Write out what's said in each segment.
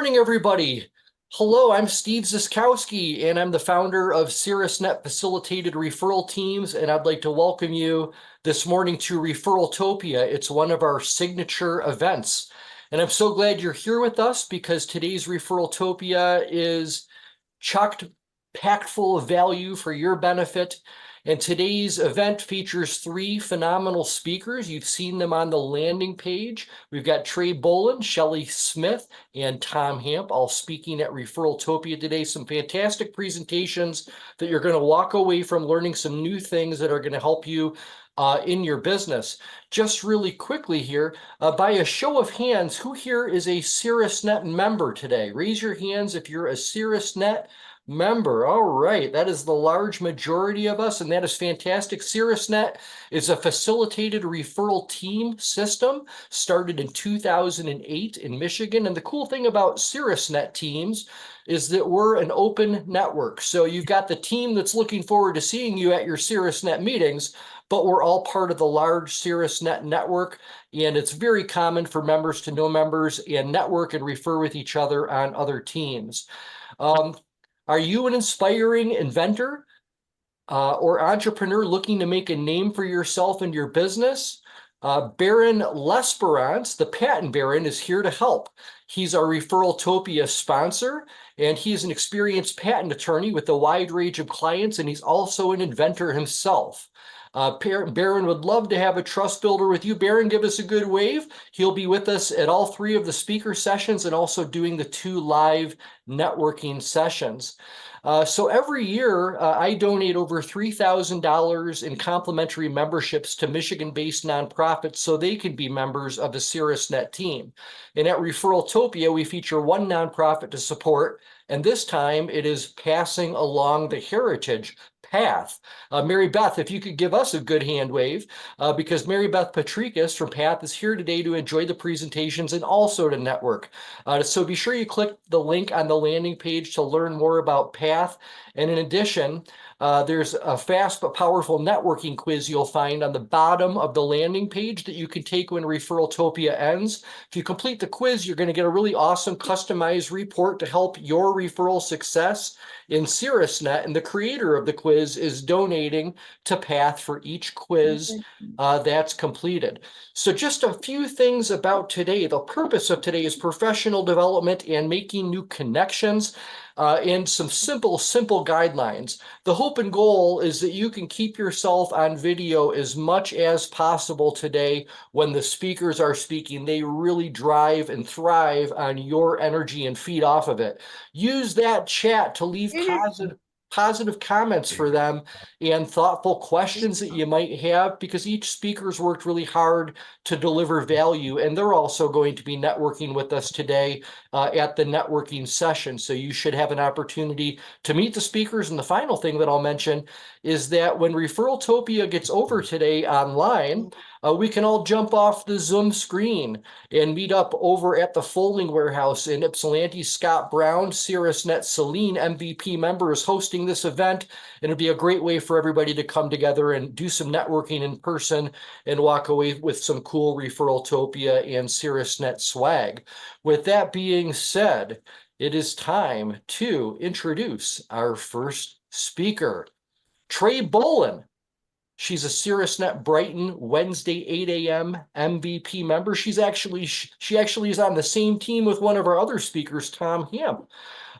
Morning, everybody. Hello, I'm Steve Ziskowski, and I'm the founder of Caerusnet Facilitated Referral Teams, and I'd like to welcome you this morning to ReferralTopia. It's one of our signature events, and I'm so glad you're here with us because today's ReferralTopia is packed full of value for your benefit. And today's event features three phenomenal speakers. You've seen them on the landing page. We've got Trae Bohlen, Shelley Smith, and Tom Hamp all speaking at ReferralTopia today. Some fantastic presentations that you're going to walk away from learning some new things that are going to help you in your business. Just really quickly here, by a show of hands, who here is a Caerusnet member today? Raise your hands if you're a Caerusnet member. All right, that is the large majority of us, and that is fantastic. Caerusnet is a facilitated referral team system started in 2008 in Michigan. And the cool thing about Caerusnet teams is that we're an open network. So you've got the team that's looking forward to seeing you at your Caerusnet meetings, but we're all part of the large Caerusnet network. And it's very common for members to know members and network and refer with each other on other teams. Are you an inspiring inventor or entrepreneur looking to make a name for yourself and your business? Baron L'Esperance, the patent baron, is here to help. He's our ReferralTopia sponsor, and he's an experienced patent attorney with a wide range of clients, and he's also an inventor himself. Baron would love to have a trust builder with you. Baron, give us a good wave. He'll be with us at all three of the speaker sessions and also doing the 2 live networking sessions. So every year, I donate over $3,000 in complimentary memberships to Michigan-based nonprofits so they can be members of the Caerusnet team. And at ReferralTopia, we feature one nonprofit to support, and this time it is Passing Along the Heritage Path. Mary Beth, if you could give us a good hand wave, because Mary Beth Patricus from PATH is here today to enjoy the presentations and also to network. So be sure you click the link on the landing page to learn more about PATH. And in addition, there's a fast but powerful networking quiz you'll find on the bottom of the landing page that you can take when ReferralTopia ends. If you complete the quiz, you're going to get a really awesome customized report to help your referral success in Caerusnet, and the creator of the quiz is donating to PATH for each quiz that's completed. So just a few things about today. The purpose of today is professional development and making new connections. And some simple guidelines. The hope and goal is that you can keep yourself on video as much as possible today when the speakers are speaking. They really drive and thrive on your energy and feed off of it. Use that chat to leave positive comments for them and thoughtful questions that you might have, because each speaker's worked really hard to deliver value, and they're also going to be networking with us today at the networking session. So you should have an opportunity to meet the speakers. And the final thing that I'll mention is that when ReferralTopia gets over today online, we can all jump off the Zoom screen and meet up over at the Folding Warehouse in Ypsilanti. Scott Brown, Caerusnet Celine MVP member, is hosting this event, and it'll be a great way for everybody to come together and do some networking in person and walk away with some cool ReferralTopia and Caerusnet swag. With that being said, it is time to introduce our first speaker, Trae Bohlen. She's a Caerusnet Brighton Wednesday 8 a.m. MVP member. She actually is on the same team with one of our other speakers, Tom Hamp.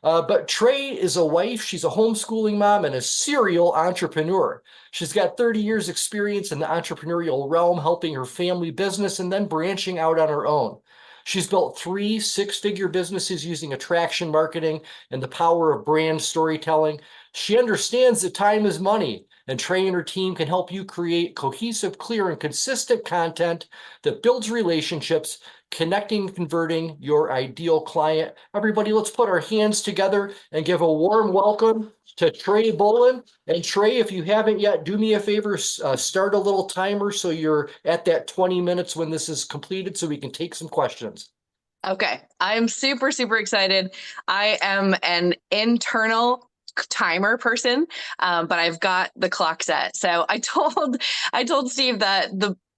But Trae is a wife. She's a homeschooling mom and a serial entrepreneur. She's got 30 years experience in the entrepreneurial realm, helping her family business and then branching out on her own. She's built 3 6-figure businesses using attraction marketing and the power of brand storytelling. She understands that time is money, and Trae and her team can help you create cohesive, clear, and consistent content that builds relationships, connecting and converting your ideal client. Everybody, let's put our hands together and give a warm welcome to Trae Bohlen. And Trae, if you haven't yet, do me a favor, start a little timer so you're at that 20 minutes when this is completed so we can take some questions. Okay, I'm super excited. I am an internal timer person, but I've got the clock set. So I told Steve that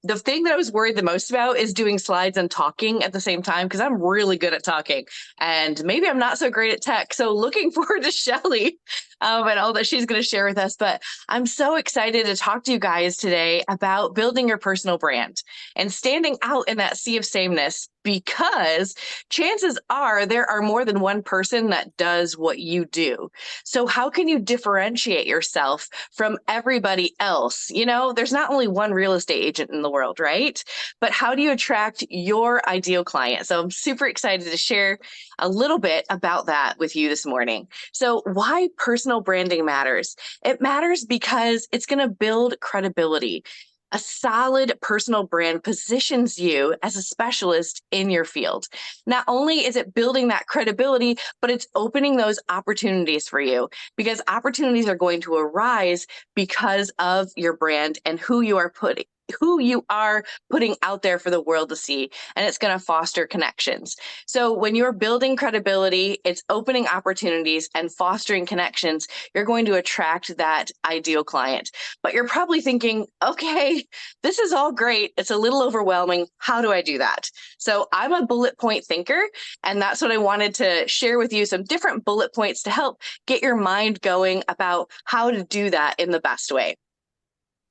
the thing that I was worried the most about is doing slides and talking at the same time, because I'm really good at talking and maybe I'm not so great at tech. So looking forward to Shelly and all that she's going to share with us. But I'm so excited to talk to you guys today about building your personal brand and standing out in that sea of sameness, because chances are there are more than one person that does what you do. So how can you differentiate yourself from everybody else? You know, there's not only one real estate agent in the world, right? But how do you attract your ideal client? So I'm super excited to share a little bit about that with you this morning. So why personal branding matters? It matters because it's going to build credibility. A solid personal brand positions you as a specialist in your field. Not only is it building that credibility, but it's opening those opportunities for you, because opportunities are going to arise because of your brand and who you are putting out there for the world to see, and it's going to foster connections. So when you're building credibility, it's opening opportunities and fostering connections. You're going to attract that ideal client. But you're probably thinking, okay, this is all great. It's a little overwhelming. How do I do that? So I'm a bullet point thinker, and that's what I wanted to share with you, some different bullet points to help get your mind going about how to do that in the best way.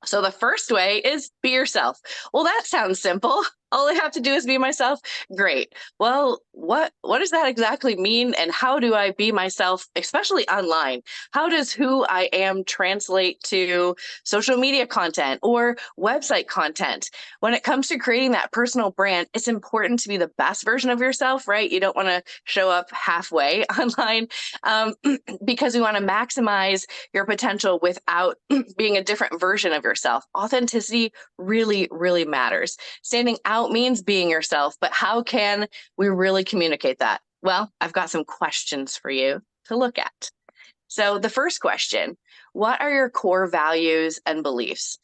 So the first way is be yourself. Well, that sounds simple. All I have to do is be myself. Great. Well, what does that exactly mean? And how do I be myself, especially online? How does who I am translate to social media content or website content? When it comes to creating that personal brand, it's important to be the best version of yourself, right? You don't want to show up halfway online, because we want to maximize your potential without being a different version of yourself. Authenticity really, really matters. Standing out means being yourself, but how can we really communicate that? Well, I've got some questions for you to look at. So the first question, what are your core values and beliefs?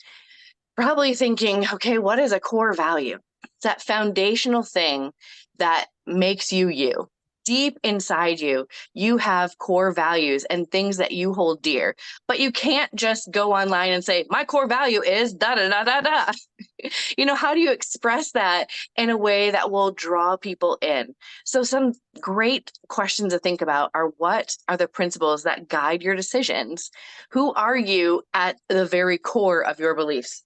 Probably thinking, okay, what is a core value? It's that foundational thing that makes you you. Deep inside you, you have core values and things that you hold dear, but you can't just go online and say, my core value is da da da da da. You know, how do you express that in a way that will draw people in? So some great questions to think about are, what are the principles that guide your decisions? Who are you at the very core of your beliefs?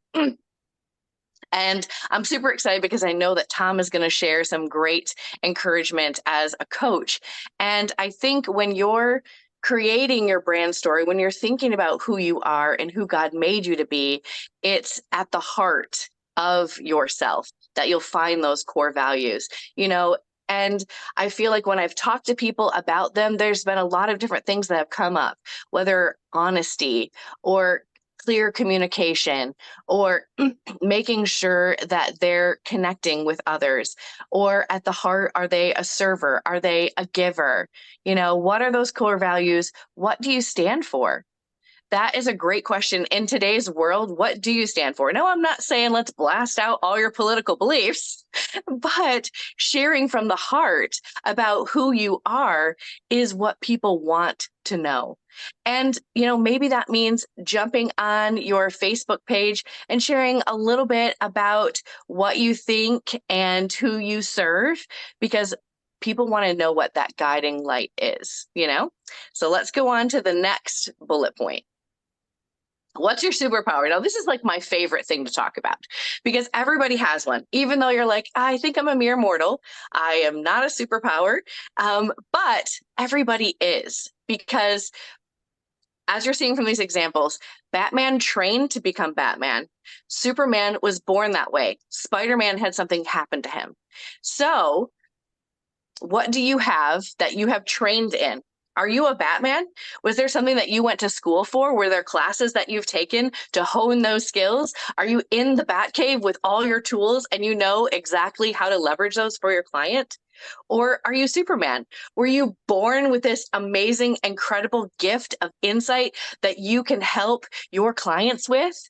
And I'm super excited because I know that Tom is going to share some great encouragement as a coach. And I think when you're creating your brand story, when you're thinking about who you are and who God made you to be, it's at the heart of yourself that you'll find those core values, you know. And I feel like when I've talked to people about them, there's been a lot of different things that have come up, whether honesty or clear communication, or making sure that they're connecting with others, or at the heart, are they a server? Are they a giver? You know, what are those core values? What do you stand for? That is a great question. In today's world, what do you stand for? No, I'm not saying let's blast out all your political beliefs, but sharing from the heart about who you are is what people want to know. And, you know, maybe that means jumping on your Facebook page and sharing a little bit about what you think and who you serve, because people want to know what that guiding light is, you know? So let's go on to the next bullet point. What's your superpower? Now, this is like my favorite thing to talk about, because everybody has one. Even though you're like, I think I'm a mere mortal, I am not a superpower, but everybody is, because as you're seeing from these examples, Batman trained to become Batman. Superman was born that way. Spider-Man had something happen to him. So what do you have that you have trained in? Are you a Batman? Was there something that you went to school for? Were there classes that you've taken to hone those skills? Are you in the Batcave with all your tools and you know exactly how to leverage those for your client? Or are you Superman? Were you born with this amazing, incredible gift of insight that you can help your clients with?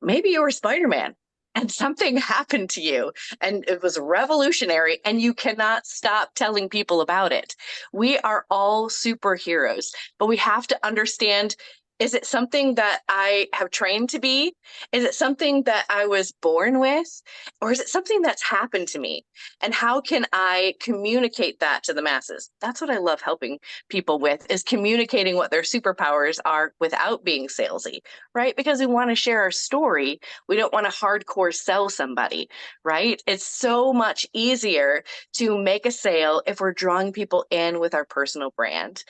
Maybe you were Spider-Man and something happened to you and it was revolutionary and you cannot stop telling people about it. We are all superheroes, but we have to understand Is it something that I have trained to be? Is it something that I was born with? Or is it something that's happened to me? And how can I communicate that to the masses? That's what I love helping people with, is communicating what their superpowers are without being salesy, right? Because we want to share our story. We don't want to hardcore sell somebody, right? It's so much easier to make a sale if we're drawing people in with our personal brand,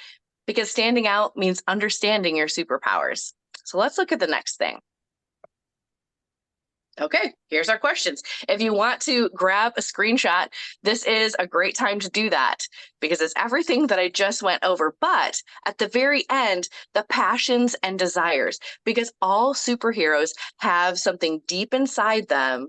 because standing out means understanding your superpowers. So let's look at the next thing. Okay, here's our questions. If you want to grab a screenshot, this is a great time to do that, because it's everything that I just went over. But at the very end, the passions and desires, because all superheroes have something deep inside them,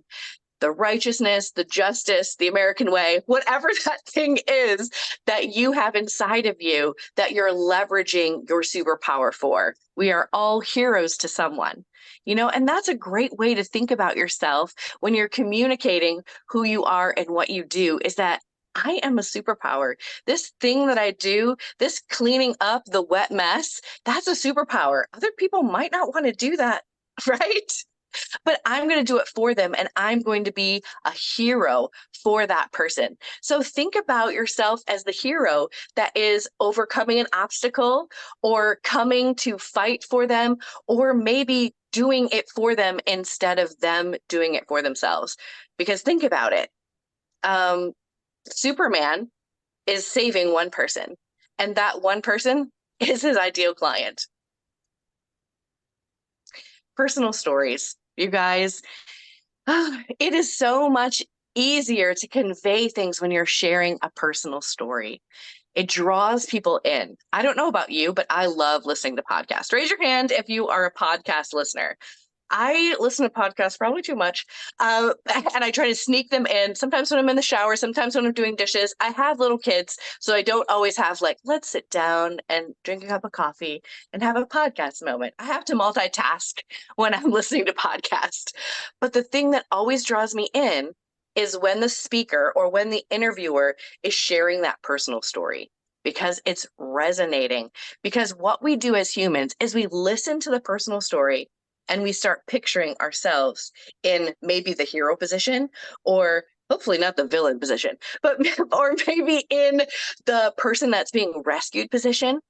the righteousness, the justice, the American way, whatever that thing is that you have inside of you that you're leveraging your superpower for. We are all heroes to someone, and that's a great way to think about yourself when you're communicating who you are and what you do, is that I am a superpower. This thing that I do, this cleaning up the wet mess, that's a superpower. Other people might not want to do that, right? But I'm going to do it for them, and I'm going to be a hero for that person. So think about yourself as the hero that is overcoming an obstacle, or coming to fight for them, or maybe doing it for them instead of them doing it for themselves. Because think about it. Superman is saving one person, and that one person is his ideal client. Personal stories, you guys. It is so much easier to convey things when you're sharing a personal story. It draws people in. I don't know about you, but I love listening to podcasts. Raise your hand if you are a podcast listener. I listen to podcasts probably too much, and I try to sneak them in. Sometimes when I'm in the shower, sometimes when I'm doing dishes. I have little kids, so I don't always have let's sit down and drink a cup of coffee and have a podcast moment. I have to multitask when I'm listening to podcasts. But the thing that always draws me in is when the speaker or when the interviewer is sharing that personal story, because it's resonating. Because what we do as humans is we listen to the personal story, and we start picturing ourselves in maybe the hero position, or hopefully not the villain position, but or maybe in the person that's being rescued position.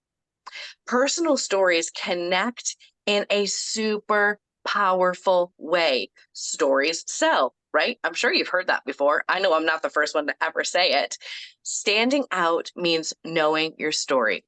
Personal stories connect in a super powerful way. Stories sell, right? I'm sure you've heard that before. I know I'm not the first one to ever say it. Standing out means knowing your story.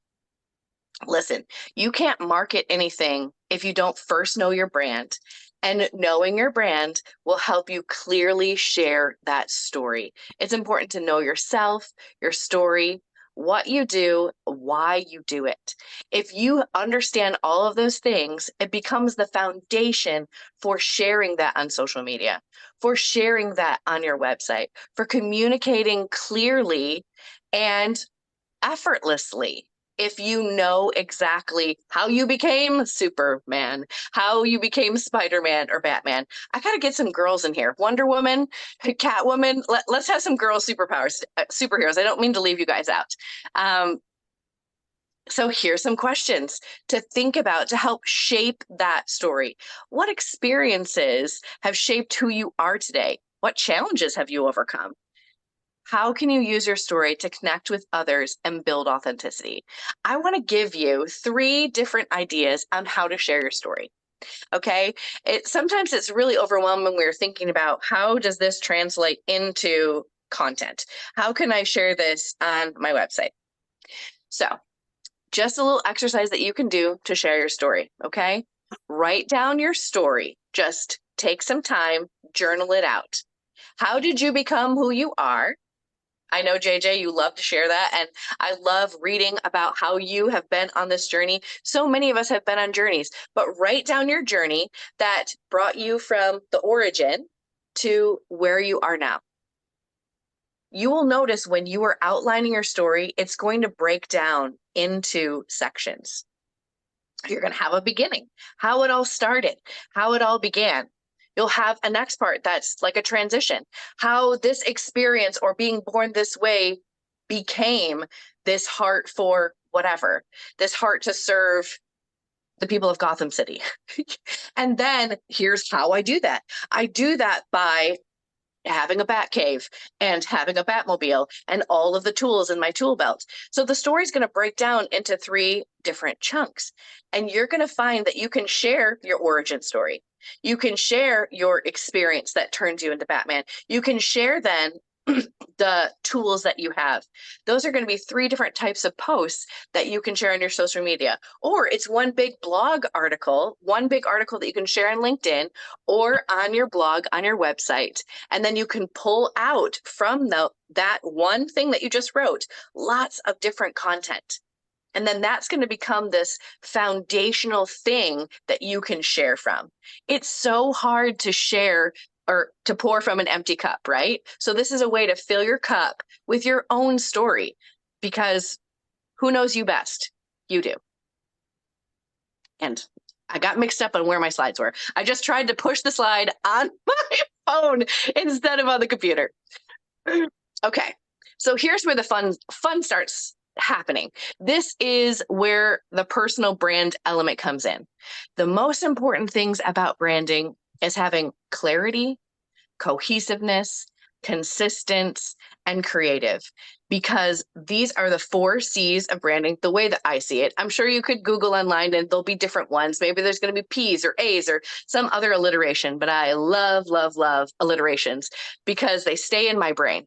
Listen, you can't market anything if you don't first know your brand. And knowing your brand will help you clearly share that story. It's important to know yourself, your story, what you do, why you do it. If you understand all of those things, it becomes the foundation for sharing that on social media, for sharing that on your website, for communicating clearly and effortlessly. If you know exactly how you became Superman, how you became Spider-Man or Batman. I gotta get some girls in here. Wonder Woman, Catwoman. Let's have some girl superpowers, superheroes. I don't mean to leave you guys out. So here's some questions to think about to help shape that story. What experiences have shaped who you are today? What challenges have you overcome? How can you use your story to connect with others and build authenticity? I want to give you 3 different ideas on how to share your story. Okay. Sometimes it's really overwhelming when we're thinking about, how does this translate into content? How can I share this on my website? So just a little exercise that you can do to share your story. Okay. Write down your story. Just take some time, journal it out. How did you become who you are? I know, JJ, you love to share that. And I love reading about how you have been on this journey. So many of us have been on journeys, but write down your journey that brought you from the origin to where you are now. You will notice when you are outlining your story, it's going to break down into sections. You're going to have a beginning, how it all started, how it all began. You'll have a next part that's like a transition, how this experience or being born this way became this heart for whatever, this heart to serve the people of Gotham City. And then here's how I do that. I do that by having a bat cave and having a Batmobile and all of the tools in my tool belt. So the story is going to break down into 3 different chunks. And you're going to find that you can share your origin story. You can share your experience that turns you into Batman. You can share then the tools that you have. Those are going to be 3 different types of posts that you can share on your social media. Or it's one big blog article, one big article that you can share on LinkedIn or on your blog, on your website. And then you can pull out from that one thing that you just wrote, lots of different content. And then that's going to become this foundational thing that you can share from. It's so hard to share or to pour from an empty cup, right? So this is a way to fill your cup with your own story, because who knows you best? You do. And I got mixed up on where my slides were. I just tried to push the slide on my phone instead of on the computer. Okay, so here's where the fun starts happening. This is where the personal brand element comes in. The most important things about branding is having clarity, cohesiveness, consistent, and creative, because these are the 4 C's of branding, the way that I see it. I'm sure you could Google online and there'll be different ones. Maybe there's going to be P's or A's or some other alliteration, but I love, love, love alliterations because they stay in my brain.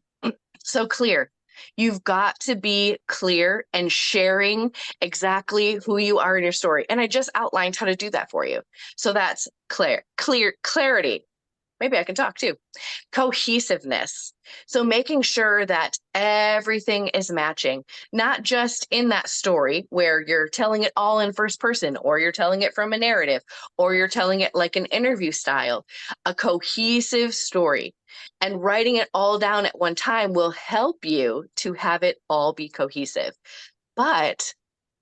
So clear. You've got to be clear and sharing exactly who you are in your story. And I just outlined how to do that for you. So that's clarity. Maybe I can talk too. Cohesiveness. So making sure that everything is matching, not just in that story where you're telling it all in first person, or you're telling it from a narrative, or you're telling it like an interview style. A cohesive story and writing it all down at one time will help you to have it all be cohesive. But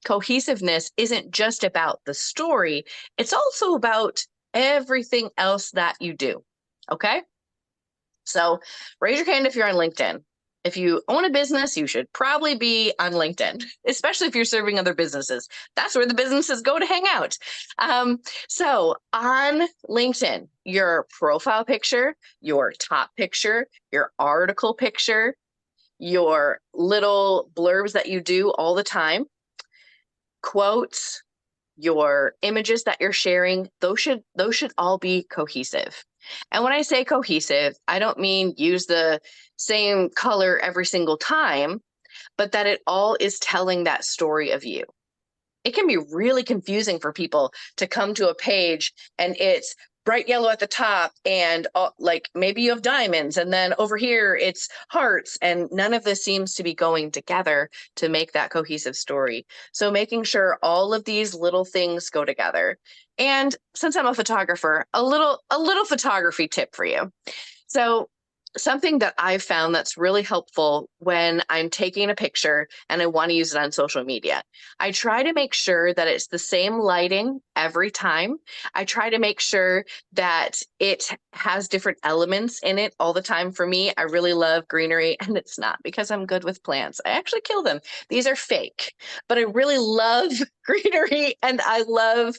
cohesiveness isn't just about the story. It's also about everything else that you do. Okay, so raise your hand if you're on LinkedIn. If you own a business, you should probably be on LinkedIn, especially if you're serving other businesses. That's where the businesses go to hang out. So on LinkedIn, your profile picture, your top picture, your article picture, your little blurbs that you do all the time, quotes, your images that you're sharing, those should all be cohesive. And when I say cohesive, I don't mean use the same color every single time, but that it all is telling that story of you. It can be really confusing for people to come to a page and it's bright yellow at the top and like maybe you have diamonds and then over here it's hearts, and none of this seems to be going together to make that cohesive story. So making sure all of these little things go together. And since I'm a photographer, a little photography tip for you. So something that I've found that's really helpful when I'm taking a picture and I want to use it on social media, I try to make sure that it's the same lighting every time. I try to make sure that it has different elements in it all the time. For me, I really love greenery, and it's not because I'm good with plants. I actually kill them. These are fake, but I really love greenery and I love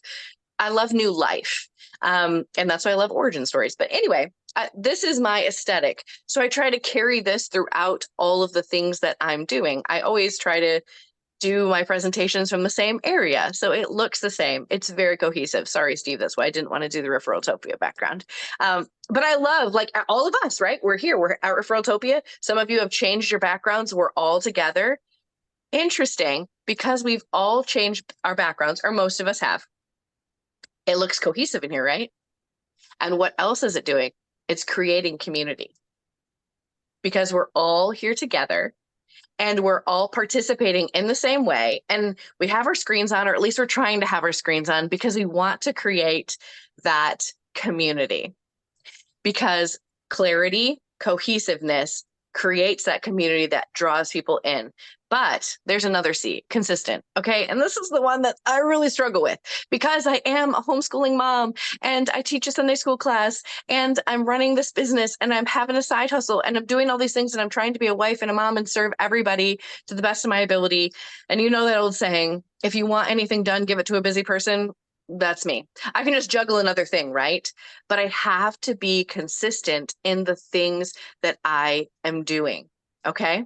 new life. And that's why I love origin stories. But anyway, this is my aesthetic. So I try to carry this throughout all of the things that I'm doing. I always try to do my presentations from the same area, so it looks the same. It's very cohesive. Sorry, Steve, that's why I didn't want to do the ReferralTopia background. But I love, like, all of us, right? We're here, we're at ReferralTopia. Some of you have changed your backgrounds. We're all together. Interesting, because we've all changed our backgrounds, or most of us have. It looks cohesive in here, right? And what else is it doing? It's creating community, because we're all here together and we're all participating in the same way. And we have our screens on, or at least we're trying to have our screens on, because we want to create that community. Because clarity, cohesiveness creates that community that draws people in. But there's another C, consistent. Okay. And this is the one that I really struggle with, because I am a homeschooling mom and I teach a Sunday school class and I'm running this business and I'm having a side hustle and I'm doing all these things and I'm trying to be a wife and a mom and serve everybody to the best of my ability. And you know that old saying, if you want anything done, give it to a busy person. That's me. I can just juggle another thing, right? But I have to be consistent in the things that I am doing. Okay.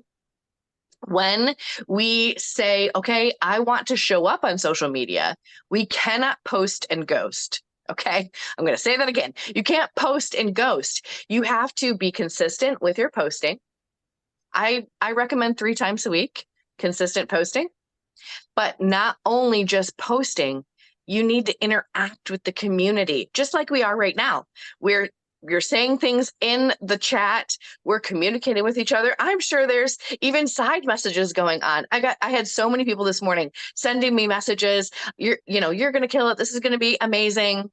When we say, okay, I want to show up on social media, we cannot post and ghost. Okay. I'm going to say that again. You can't post and ghost. You have to be consistent with your posting. I recommend 3 times a week, consistent posting, but not only just posting, you need to interact with the community, just like we are right now. You're saying things in the chat. We're communicating with each other. I'm sure there's even side messages going on. I had so many people this morning sending me messages. You're going to kill it. This is going to be amazing,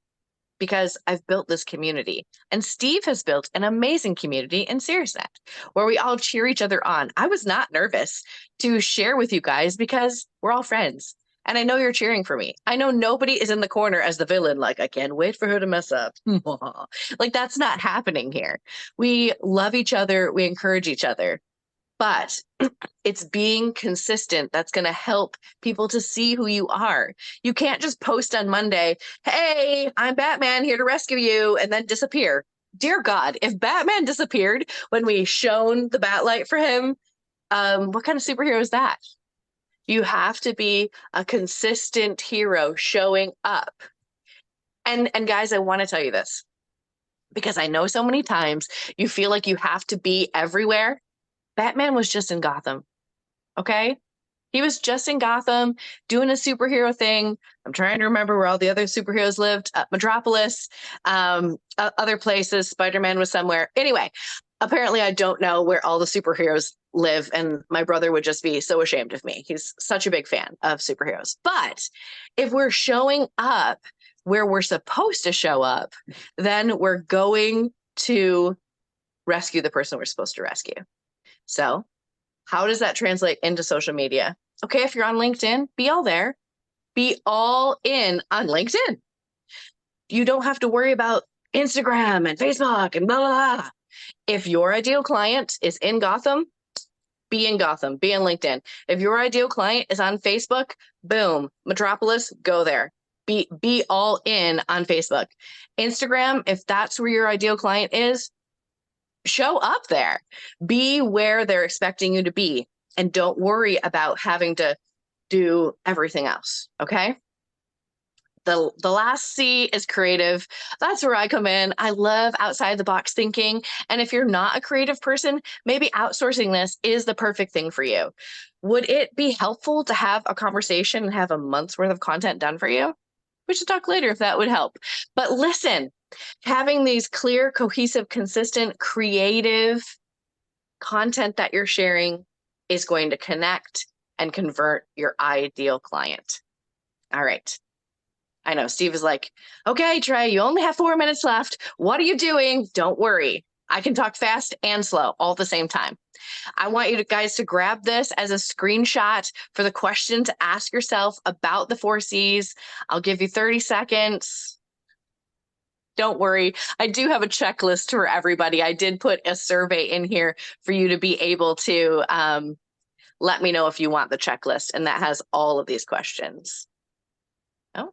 because I've built this community. And Steve has built an amazing community in CRTS where we all cheer each other on. I was not nervous to share with you guys because we're all friends. And I know you're cheering for me. I know nobody is in the corner as the villain, like, I can't wait for her to mess up. Like, that's not happening here. We love each other. We encourage each other. But it's being consistent that's going to help people to see who you are. You can't just post on Monday, hey, I'm Batman here to rescue you, and then disappear. Dear God, if Batman disappeared when we shone the bat light for him, what kind of superhero is that? You have to be a consistent hero showing up. And guys, I want to tell you this, because I know so many times you feel like you have to be everywhere. Batman was just in Gotham. Okay. He was just in Gotham doing a superhero thing. I'm trying to remember where all the other superheroes lived. Metropolis, other places. Spider-Man was somewhere. Anyway, apparently I don't know where all the superheroes live, and my brother would just be so ashamed of me. He's such a big fan of superheroes. But if we're showing up where we're supposed to show up, then we're going to rescue the person we're supposed to rescue. So how does that translate into social media? Okay, if you're on LinkedIn, be all there. Be all in on LinkedIn. You don't have to worry about Instagram and Facebook and blah, blah, blah. If your ideal client is in Gotham, be in Gotham, be in LinkedIn. If your ideal client is on Facebook, boom, Metropolis, go there. Be all in on Facebook. Instagram, if that's where your ideal client is, show up there. Be where they're expecting you to be, and don't worry about having to do everything else. Okay. The last C is creative. That's where I come in. I love outside the box thinking. And if you're not a creative person, maybe outsourcing this is the perfect thing for you. Would it be helpful to have a conversation and have a month's worth of content done for you? We should talk later if that would help. But listen, having these clear, cohesive, consistent, creative content that you're sharing is going to connect and convert your ideal client. All right. I know Steve is like, okay, Trae, you only have 4 minutes left. What are you doing? Don't worry. I can talk fast and slow all at the same time. I want you guys to grab this as a screenshot for the question to ask yourself about the 4 C's. I'll give you 30 seconds. Don't worry. I do have a checklist for everybody. I did put a survey in here for you to be able to let me know if you want the checklist, and that has all of these questions. Oh.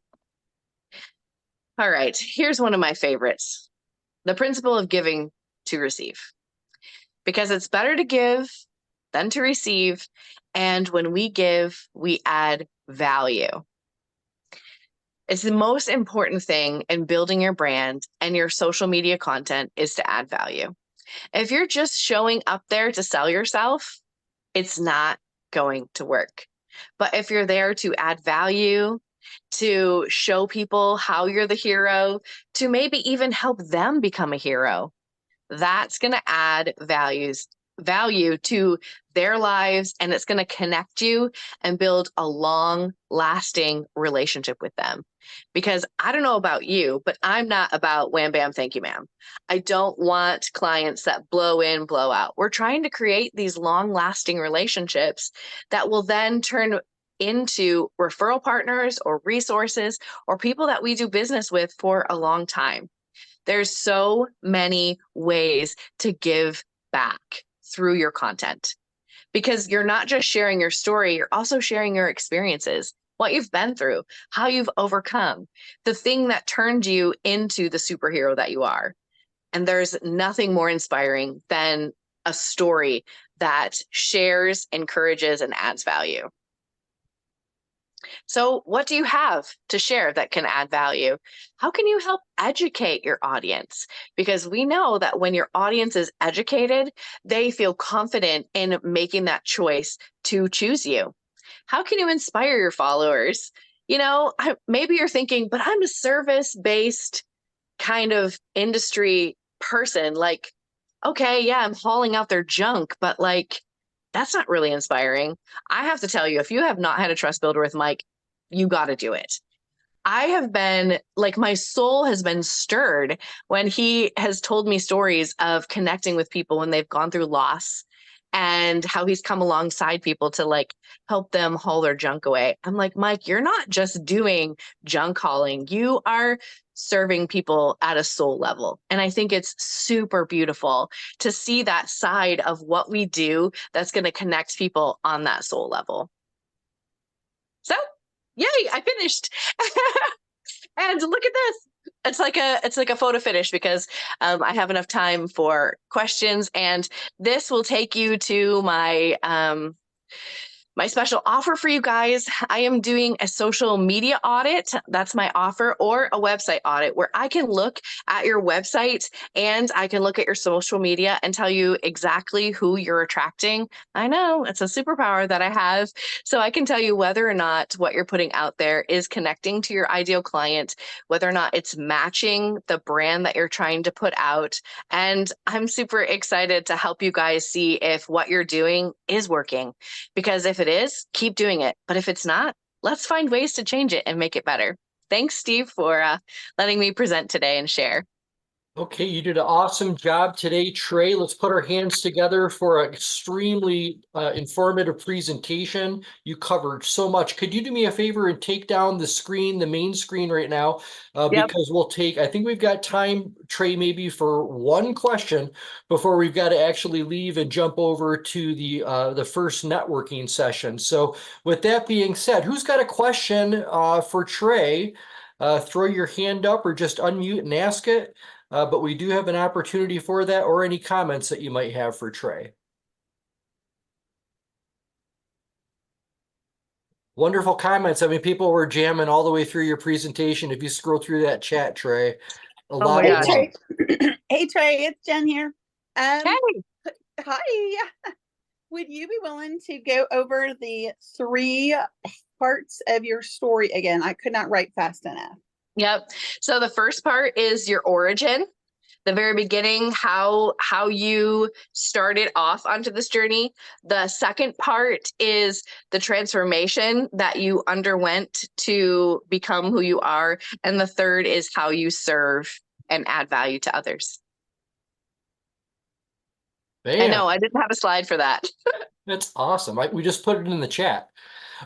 All right. Here's one of my favorites. The principle of giving to receive. Because it's better to give than to receive. And when we give, we add value. It's the most important thing in building your brand and your social media content is to add value. If you're just showing up there to sell yourself, it's not going to work. But if you're there to add value, to show people how you're the hero, to maybe even help them become a hero, that's going to add value to their lives, and it's going to connect you and build a long-lasting relationship with them. Because I don't know about you, but I'm not about wham, bam, thank you, ma'am. I don't want clients that blow in, blow out. We're trying to create these long-lasting relationships that will then turn into referral partners or resources or people that we do business with for a long time. There's so many ways to give back through your content, because you're not just sharing your story, you're also sharing your experiences. what you've been through, how you've overcome, the thing that turned you into the superhero that you are. And there's nothing more inspiring than a story that shares, encourages, and adds value. So what do you have to share that can add value? How can you help educate your audience? Because we know that when your audience is educated, they feel confident in making that choice to choose you. How can you inspire your followers? Maybe you're thinking, but I'm a service-based kind of industry person. Like, okay, yeah, I'm hauling out their junk, but like, that's not really inspiring. I have to tell you, if you have not had a trust builder with Mike, you got to do it. I have been like, my soul has been stirred when he has told me stories of connecting with people when they've gone through loss and how he's come alongside people to like help them haul their junk away. I'm like, Mike, you're not just doing junk hauling. You are serving people at a soul level. And I think it's super beautiful to see that side of what we do that's going to connect people on that soul level. So, yay, I finished. And look at this. It's like a photo finish because I have enough time for questions, and this will take you to my special offer for you guys. I am doing a social media audit. That's my offer, or a website audit where I can look at your website and I can look at your social media and tell you exactly who you're attracting. I know it's a superpower that I have. So I can tell you whether or not what you're putting out there is connecting to your ideal client, whether or not it's matching the brand that you're trying to put out. And I'm super excited to help you guys see if what you're doing is working, because if it is, keep doing it. But if it's not, let's find ways to change it and make it better. Thanks, Steve, for letting me present today and share. Okay, you did an awesome job today, Trae. Let's put our hands together for an extremely informative presentation. You covered so much. Could you do me a favor and take down the screen, the main screen right now? Yep. Because I think we've got time, Trae, maybe for one question before we've got to actually leave and jump over to the first networking session. So with that being said, who's got a question for Trae? Throw your hand up or just unmute and ask it. But we do have an opportunity for that, or any comments that you might have for Trae. Wonderful comments. I mean, people were jamming all the way through your presentation. If you scroll through that chat, Trae, a lot my of gosh. love. Hey Trey, it's Jen here. Hey. Hi. Would you be willing to go over the 3 parts of your story again? I could not write fast enough. Yep. So the first part is your origin, the very beginning, how you started off onto this journey. The second part is the transformation that you underwent to become who you are. And the third is how you serve and add value to others. Man, I know I didn't have a slide for that. that's awesome. We just put it in the chat.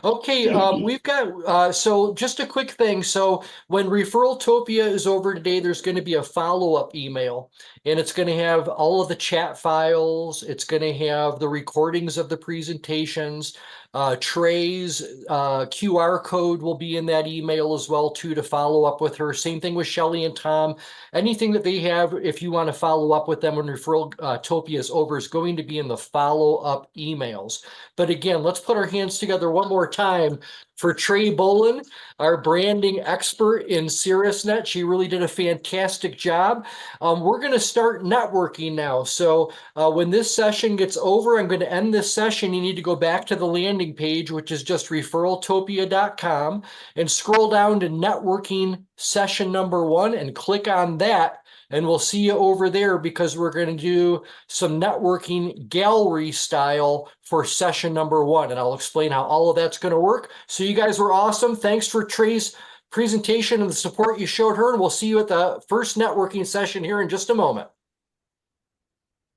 Okay, we've got, so just a quick thing. So when ReferralTopia is over today, there's going to be a follow-up email, and it's going to have all of the chat files. It's going to have the recordings of the presentations. Trae's QR code will be in that email as well, too, to follow up with her. Same thing with Shelly and Tom. Anything that they have, if you want to follow up with them when ReferralTopia is over, is going to be in the follow-up emails. But again, let's put our hands together one more time for Trae Bohlen, our branding expert in Caerusnet. She really did a fantastic job. We're going to start networking now. So when this session gets over, I'm going to end this session. You need to go back to the landing page, which is just ReferralTopia.com, and scroll down to networking session number 1 and click on that. And we'll see you over there, because we're going to do some networking gallery style for session number 1. And I'll explain how all of that's going to work. So you guys were awesome. Thanks for Trae's presentation and the support you showed her. And we'll see you at the first networking session here in just a moment.